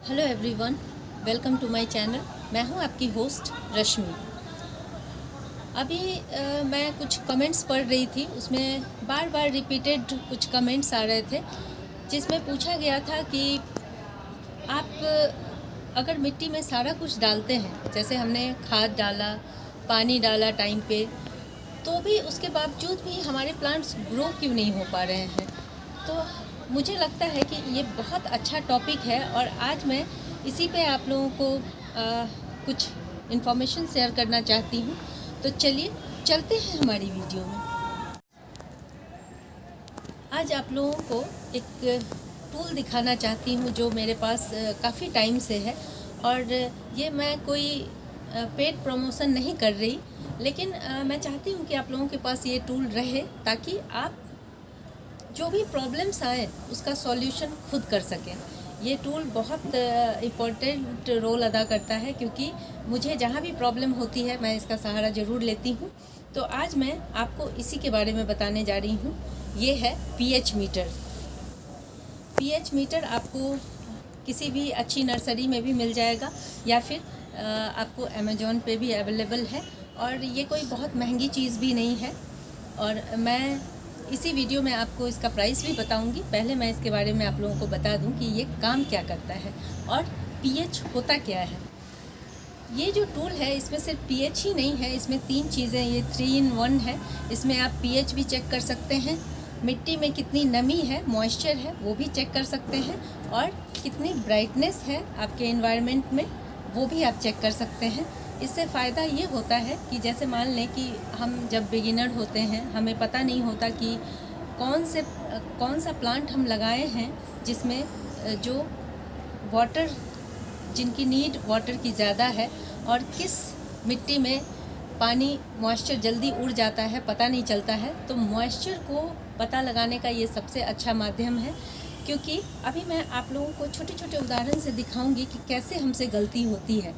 Hello everyone, welcome to my channel. मैं हूं आपकी होस्ट रश्मि। अभी मैं कुछ कमेंट्स पढ़ रही थी, उसमें बार बार रिपीटेड कुछ कमेंट्स आ रहे थे जिसमें पूछा गया था कि आप अगर मिट्टी में सारा कुछ डालते हैं, जैसे हमने खाद डाला, पानी डाला टाइम पे, तो भी उसके बावजूद भी हमारे प्लांट्स ग्रो क्यों नहीं हो पा रहे हैं। तो मुझे लगता है कि ये बहुत अच्छा टॉपिक है और आज मैं इसी पे आप लोगों को कुछ इन्फॉर्मेशन शेयर करना चाहती हूँ। तो चलिए चलते हैं हमारी वीडियो में। आज आप लोगों को एक टूल दिखाना चाहती हूँ जो मेरे पास काफ़ी टाइम से है, और ये मैं कोई पेड प्रमोशन नहीं कर रही, लेकिन मैं चाहती हूँ कि आप लोगों के पास ये टूल रहे ताकि आप जो भी प्रॉब्लम्स आए उसका सॉल्यूशन खुद कर सकें। ये टूल बहुत इम्पोर्टेंट रोल अदा करता है, क्योंकि मुझे जहाँ भी प्रॉब्लम होती है मैं इसका सहारा ज़रूर लेती हूँ। तो आज मैं आपको इसी के बारे में बताने जा रही हूँ। ये है पीएच मीटर। पीएच मीटर आपको किसी भी अच्छी नर्सरी में भी मिल जाएगा या फिर आपको अमेज़ॉन पे भी अवेलेबल है, और ये कोई बहुत महंगी चीज़ भी नहीं है। और मैं इसी वीडियो में आपको इसका प्राइस भी बताऊंगी। पहले मैं इसके बारे में आप लोगों को बता दूं कि ये काम क्या करता है और पीएच होता क्या है। ये जो टूल है इसमें सिर्फ पीएच ही नहीं है, इसमें 3 चीज़ें, ये 3 in 1 है। इसमें आप पीएच भी चेक कर सकते हैं, मिट्टी में कितनी नमी है, मॉइस्चर है, वो भी चेक कर सकते हैं, और कितनी ब्राइटनेस है आपके एनवायरनमेंट में वो भी आप चेक कर सकते हैं। इससे फ़ायदा ये होता है कि जैसे मान लें कि हम जब बिगिनर होते हैं, हमें पता नहीं होता कि कौन सा प्लांट हम लगाए हैं जिसमें जो वाटर, जिनकी नीड वाटर की ज़्यादा है, और किस मिट्टी में पानी मॉइस्चर जल्दी उड़ जाता है, पता नहीं चलता है। तो मॉइस्चर को पता लगाने का ये सबसे अच्छा माध्यम है, क्योंकि अभी मैं आप लोगों को छोटे छोटे उदाहरण से दिखाऊंगी कि कैसे हमसे गलती होती है।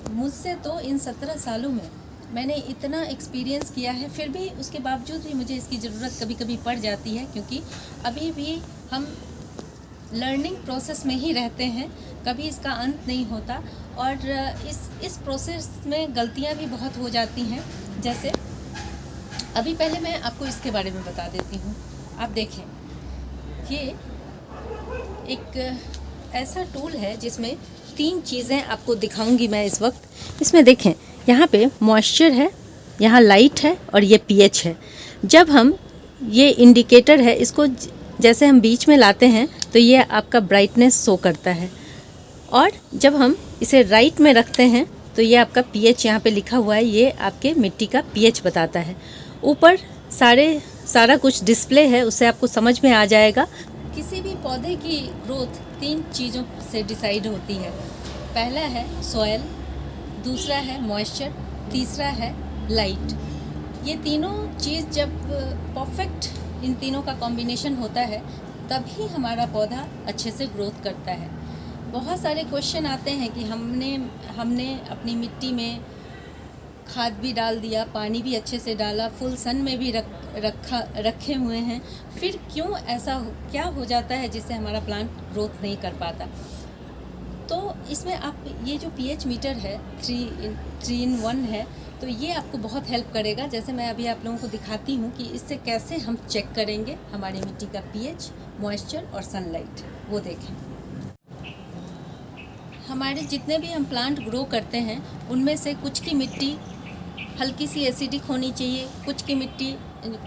मुझसे तो इन 17 सालों में मैंने इतना एक्सपीरियंस किया है, फिर भी उसके बावजूद भी मुझे इसकी ज़रूरत कभी कभी पड़ जाती है, क्योंकि अभी भी हम लर्निंग प्रोसेस में ही रहते हैं, कभी इसका अंत नहीं होता। और इस प्रोसेस में गलतियां भी बहुत हो जाती हैं। जैसे अभी पहले मैं आपको इसके बारे में बता देती हूँ। आप देखें, ये एक ऐसा टूल है जिसमें 3 चीज़ें आपको दिखाऊंगी मैं इस वक्त। इसमें देखें, यहाँ पे मॉइस्चर है, यहाँ लाइट है, और ये पीएच है। जब हम ये इंडिकेटर है, इसको जैसे हम बीच में लाते हैं तो ये आपका ब्राइटनेस शो करता है, और जब हम इसे राइट में रखते हैं तो ये आपका पीएच यहाँ पे लिखा हुआ है, ये आपके मिट्टी का पीएच बताता है। ऊपर सारा कुछ डिस्प्ले है, उससे आपको समझ में आ जाएगा। किसी भी पौधे की ग्रोथ 3 चीज़ों से डिसाइड होती है। पहला है सॉयल, दूसरा है मॉइस्चर, तीसरा है लाइट। ये तीनों चीज़ जब परफेक्ट इन तीनों का कॉम्बिनेशन होता है तभी हमारा पौधा अच्छे से ग्रोथ करता है। बहुत सारे क्वेश्चन आते हैं कि हमने अपनी मिट्टी में खाद भी डाल दिया, पानी भी अच्छे से डाला, फुल सन में भी रखे हुए हैं, फिर क्यों क्या हो जाता है जिससे हमारा प्लांट ग्रोथ नहीं कर पाता। तो इसमें आप ये जो पीएच मीटर है 3 in 1 है, तो ये आपको बहुत हेल्प करेगा। जैसे मैं अभी आप लोगों को दिखाती हूँ कि इससे कैसे हम चेक करेंगे हमारी मिट्टी का पीएच, मॉइस्चर और सनलाइट। वो देखें, हमारे जितने भी हम प्लांट ग्रो करते हैं उनमें से कुछ की मिट्टी हल्की सी एसिडिक होनी चाहिए,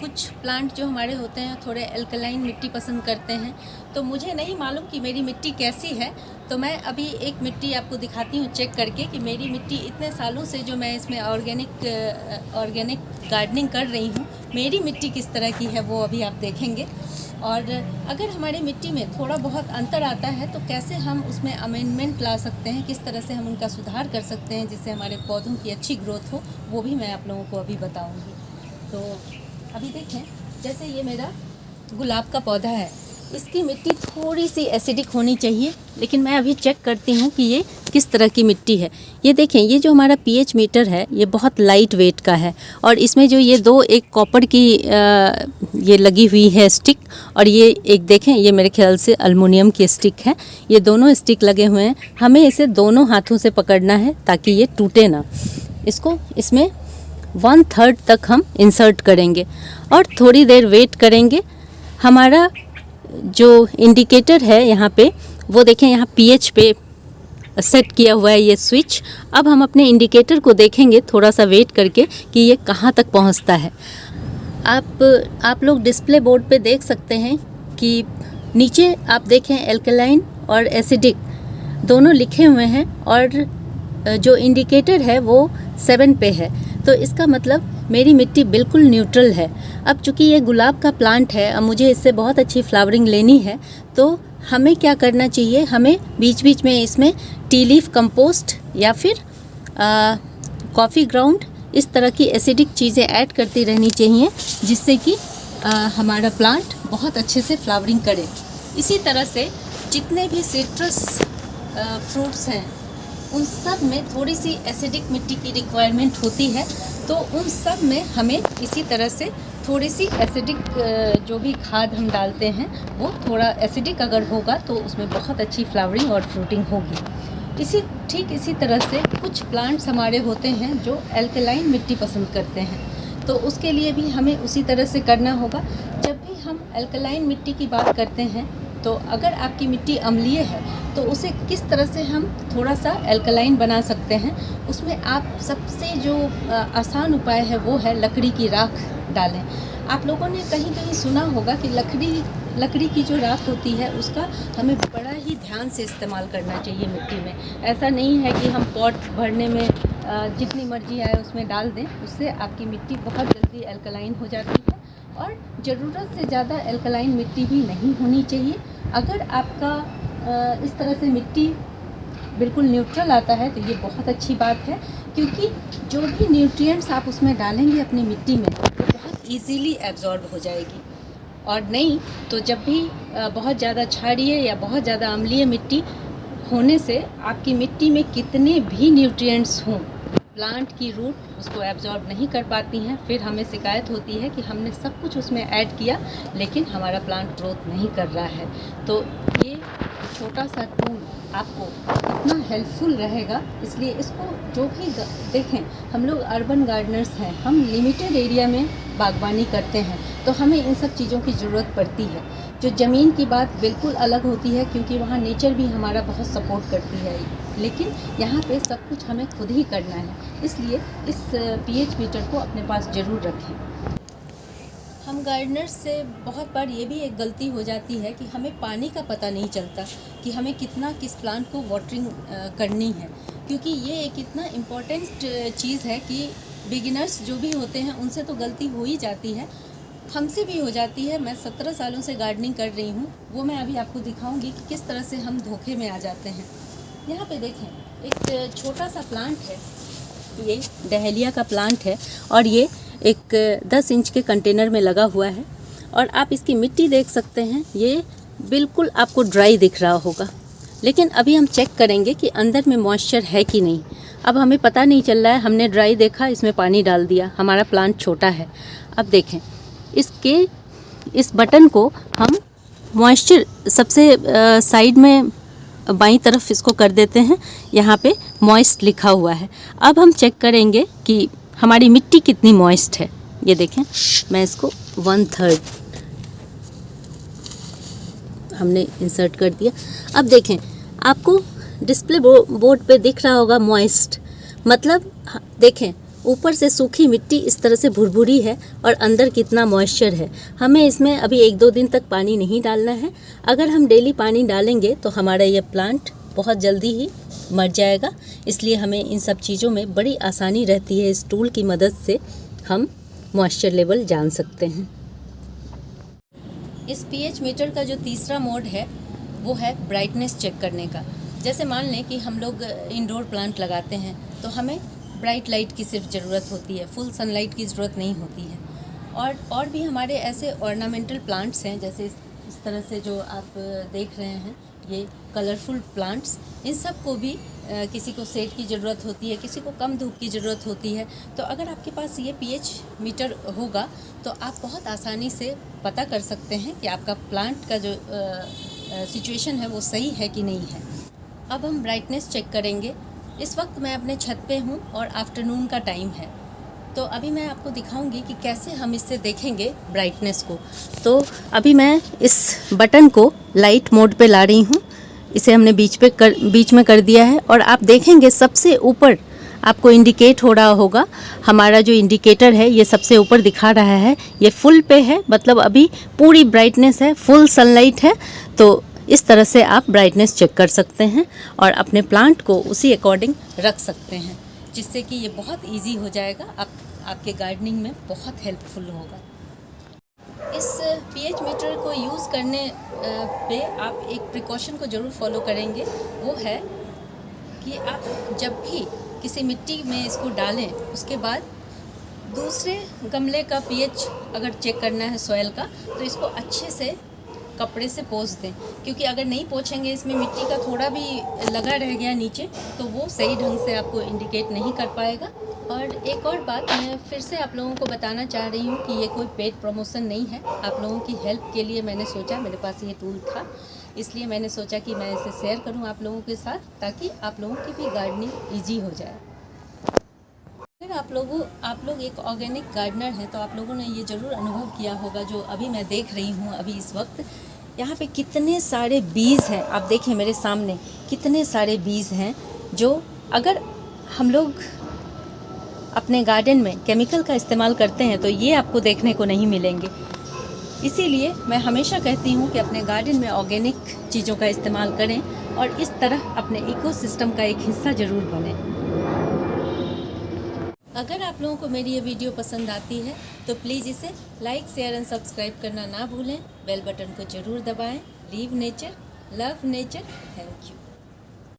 कुछ प्लांट जो हमारे होते हैं थोड़े एल्कलाइन मिट्टी पसंद करते हैं। तो मुझे नहीं मालूम कि मेरी मिट्टी कैसी है, तो मैं अभी एक मिट्टी आपको दिखाती हूँ चेक करके कि मेरी मिट्टी इतने सालों से जो मैं इसमें ऑर्गेनिक गार्डनिंग कर रही हूँ, मेरी मिट्टी किस तरह की है वो अभी आप देखेंगे। और अगर हमारी मिट्टी में थोड़ा बहुत अंतर आता है तो कैसे हम उसमें अमेंडमेंट ला सकते हैं, किस तरह से हम उनका सुधार कर सकते हैं जिससे हमारे पौधों की अच्छी ग्रोथ हो, वो भी मैं आप लोगों को अभी बताऊंगी। तो अभी देखें, जैसे ये मेरा गुलाब का पौधा है, इसकी मिट्टी थोड़ी सी एसिडिक होनी चाहिए, लेकिन मैं अभी चेक करती हूँ कि ये किस तरह की मिट्टी है। ये देखें, ये जो हमारा पीएच मीटर है ये बहुत लाइट वेट का है, और इसमें जो ये दो एक कॉपर की ये लगी हुई है स्टिक, और ये एक देखें, ये मेरे ख्याल से अल्मुनियम की स्टिक है। ये दोनों स्टिक लगे हुए हैं। हमें इसे दोनों हाथों से पकड़ना है ताकि ये टूटे ना। इसको इसमें 1/3 तक हम इंसर्ट करेंगे और थोड़ी देर वेट करेंगे। हमारा जो इंडिकेटर है यहाँ पे, वो देखें, यहाँ पीएच पे सेट किया हुआ है ये स्विच। अब हम अपने इंडिकेटर को देखेंगे थोड़ा सा वेट करके कि ये कहाँ तक पहुँचता है। आप लोग डिस्प्ले बोर्ड पे देख सकते हैं कि नीचे आप देखें एल्कलाइन और एसिडिक दोनों लिखे हुए हैं, और जो इंडिकेटर है वो 7 पे है। तो इसका मतलब मेरी मिट्टी बिल्कुल न्यूट्रल है। अब चूँकि ये गुलाब का प्लांट है, अब मुझे इससे बहुत अच्छी फ्लावरिंग लेनी है, तो हमें क्या करना चाहिए, हमें बीच बीच में इसमें टी लीफ कंपोस्ट या फिर कॉफ़ी ग्राउंड, इस तरह की एसिडिक चीज़ें ऐड करती रहनी चाहिए, जिससे कि हमारा प्लांट बहुत अच्छे से फ्लावरिंग करे। इसी तरह से जितने भी सिट्रस फ्रूट्स हैं उन सब में थोड़ी सी एसिडिक मिट्टी की रिक्वायरमेंट होती है, तो उन सब में हमें इसी तरह से थोड़ी सी एसिडिक जो भी खाद हम डालते हैं वो थोड़ा एसिडिक अगर होगा तो उसमें बहुत अच्छी फ्लावरिंग और फ्रूटिंग होगी। ठीक इसी तरह से कुछ प्लांट्स हमारे होते हैं जो एल्कलाइन मिट्टी पसंद करते हैं, तो उसके लिए भी हमें उसी तरह से करना होगा। जब भी हम एल्कलाइन मिट्टी की बात करते हैं, तो अगर आपकी मिट्टी अम्लीय है तो उसे किस तरह से हम थोड़ा सा एल्कलाइन बना सकते हैं, उसमें आप सबसे जो आसान उपाय है वो है लकड़ी की राख डालें। आप लोगों ने कहीं कहीं सुना होगा कि लकड़ी की जो राख होती है उसका हमें बड़ा ही ध्यान से इस्तेमाल करना चाहिए मिट्टी में। ऐसा नहीं है कि हम पॉट भरने में जितनी मर्जी आए उसमें डाल दें, उससे आपकी मिट्टी बहुत जल्दी एल्कलाइन हो जाती है, और ज़रूरत से ज़्यादा एल्कलाइन मिट्टी भी नहीं होनी चाहिए। अगर आपका इस तरह से मिट्टी बिल्कुल न्यूट्रल आता है तो ये बहुत अच्छी बात है, क्योंकि जो भी न्यूट्रिएंट्स आप उसमें डालेंगे अपनी मिट्टी में वो बहुत इजीली एब्जॉर्ब हो जाएगी। और नहीं तो जब भी बहुत ज़्यादा क्षारीय या बहुत ज़्यादा अम्लीय मिट्टी होने से आपकी मिट्टी में कितने भी न्यूट्रिएंट्स हों, प्लांट की रूट उसको एब्जॉर्ब नहीं कर पाती हैं। फिर हमें शिकायत होती है कि हमने सब कुछ उसमें ऐड किया लेकिन हमारा प्लांट ग्रोथ नहीं कर रहा है। तो ये छोटा सा टूल आपको इतना हेल्पफुल रहेगा, इसलिए इसको जो भी देखें, हम लोग अर्बन गार्डनर्स हैं, हम लिमिटेड एरिया में बागवानी करते हैं, तो हमें इन सब चीज़ों की ज़रूरत पड़ती है। जो ज़मीन की बात बिल्कुल अलग होती है, क्योंकि वहाँ नेचर भी हमारा बहुत सपोर्ट करती है, लेकिन यहाँ पे सब कुछ हमें खुद ही करना है। इसलिए इस पीएच मीटर को अपने पास ज़रूर रखें। हम गार्डनर्स से बहुत बार ये भी एक गलती हो जाती है कि हमें पानी का पता नहीं चलता कि हमें कितना किस प्लांट को वाटरिंग करनी है, क्योंकि ये एक इतना इम्पॉर्टेंट चीज़ है कि बिगिनर्स जो भी होते हैं उनसे तो गलती हो ही जाती है, हमसे भी हो जाती है। मैं 17 सालों से गार्डनिंग कर रही हूँ, वो मैं अभी आपको दिखाऊंगी कि किस तरह से हम धोखे में आ जाते हैं। यहाँ पे देखें, एक छोटा सा प्लांट है, ये डहेलिया का प्लांट है, और ये एक 10 इंच के कंटेनर में लगा हुआ है, और आप इसकी मिट्टी देख सकते हैं, ये बिल्कुल आपको ड्राई दिख रहा होगा, लेकिन अभी हम चेक करेंगे कि अंदर में मॉइस्चर है कि नहीं। अब हमें पता नहीं चल रहा है, हमने ड्राई देखा, इसमें पानी डाल दिया, हमारा प्लांट छोटा है। अब देखें, इस बटन को हम मॉइस्चर सबसे साइड में बाईं तरफ इसको कर देते हैं, यहाँ पे मॉइस्ट लिखा हुआ है। अब हम चेक करेंगे कि हमारी मिट्टी कितनी मॉइस्ट है। ये देखें, मैं इसको 1/3 हमने इंसर्ट कर दिया। अब देखें, आपको डिस्प्ले बोर्ड पे दिख रहा होगा मॉइस्ट, मतलब देखें ऊपर से सूखी मिट्टी इस तरह से भुरभुरी है और अंदर कितना मॉइस्चर है। हमें इसमें अभी 1-2 दिन तक पानी नहीं डालना है। अगर हम डेली पानी डालेंगे तो हमारा ये प्लांट बहुत जल्दी ही मर जाएगा, इसलिए हमें इन सब चीज़ों में बड़ी आसानी रहती है। इस टूल की मदद से हम मॉइस्चर लेवल जान सकते हैं। इस पीएच मीटर का जो तीसरा मोड है वो है ब्राइटनेस चेक करने का। जैसे मान लें कि हम लोग इंडोर प्लांट लगाते हैं तो हमें ब्राइट लाइट की सिर्फ ज़रूरत होती है, फुल सनलाइट की ज़रूरत नहीं होती है। और भी हमारे ऐसे ऑर्नामेंटल प्लांट्स हैं, जैसे इस इस तरह से जो आप देख रहे हैं ये कलरफुल प्लांट्स, इन सब को भी किसी को शेड की ज़रूरत होती है, किसी को कम धूप की ज़रूरत होती है। तो अगर आपके पास ये पीएच मीटर होगा तो आप बहुत आसानी से पता कर सकते हैं कि आपका प्लांट का जो सिचुएशन है वो सही है कि नहीं है। अब हम ब्राइटनेस चेक करेंगे। इस वक्त मैं अपने छत पे हूँ और आफ्टरनून का टाइम है, तो अभी मैं आपको दिखाऊंगी कि कैसे हम इससे देखेंगे ब्राइटनेस को। तो अभी मैं इस बटन को लाइट मोड पे ला रही हूँ, इसे हमने बीच में कर दिया है और आप देखेंगे सबसे ऊपर आपको इंडिकेट हो रहा होगा। हमारा जो इंडिकेटर है ये सबसे ऊपर दिखा रहा है, ये फुल पे है, मतलब अभी पूरी ब्राइटनेस है, फुल सनलाइट है। तो इस तरह से आप ब्राइटनेस चेक कर सकते हैं और अपने प्लांट को उसी अकॉर्डिंग रख सकते हैं, जिससे कि ये बहुत इजी हो जाएगा, आपके गार्डनिंग में बहुत हेल्पफुल होगा। इस पीएच मीटर को यूज़ करने पे आप एक प्रिकॉशन को ज़रूर फॉलो करेंगे, वो है कि आप जब भी किसी मिट्टी में इसको डालें उसके बाद दूसरे गमले का पीएच अगर चेक करना है सॉइल का, तो इसको अच्छे से कपड़े से पोंछ दें, क्योंकि अगर नहीं पोंछेंगे, इसमें मिट्टी का थोड़ा भी लगा रह गया नीचे, तो वो सही ढंग से आपको इंडिकेट नहीं कर पाएगा। और एक और बात मैं फिर से आप लोगों को बताना चाह रही हूँ कि ये कोई पेड प्रमोशन नहीं है। आप लोगों की हेल्प के लिए मैंने सोचा, मेरे पास ये टूल था, इसलिए मैंने सोचा कि मैं इसे शेयर करूँ आप लोगों के साथ, ताकि आप लोगों की भी गार्डनिंग ईजी हो जाए। अगर आप लोग एक ऑर्गेनिक गार्डनर हैं तो आप लोगों ने ये ज़रूर अनुभव किया होगा, जो अभी मैं देख रही हूँ अभी इस वक्त यहाँ पे कितने सारे बीज हैं। आप देखिए मेरे सामने कितने सारे बीज हैं, जो अगर हम लोग अपने गार्डन में केमिकल का इस्तेमाल करते हैं तो ये आपको देखने को नहीं मिलेंगे। इसीलिए मैं हमेशा कहती हूँ कि अपने गार्डन में ऑर्गेनिक चीज़ों का इस्तेमाल करें और इस तरह अपने इकोसिस्टम का एक हिस्सा ज़रूर बने। अगर आप लोगों को मेरी ये वीडियो पसंद आती है तो प्लीज़ इसे लाइक, शेयर एंड सब्सक्राइब करना ना भूलें। बेल बटन को ज़रूर दबाएं। Leave nature, love nature. Thank you.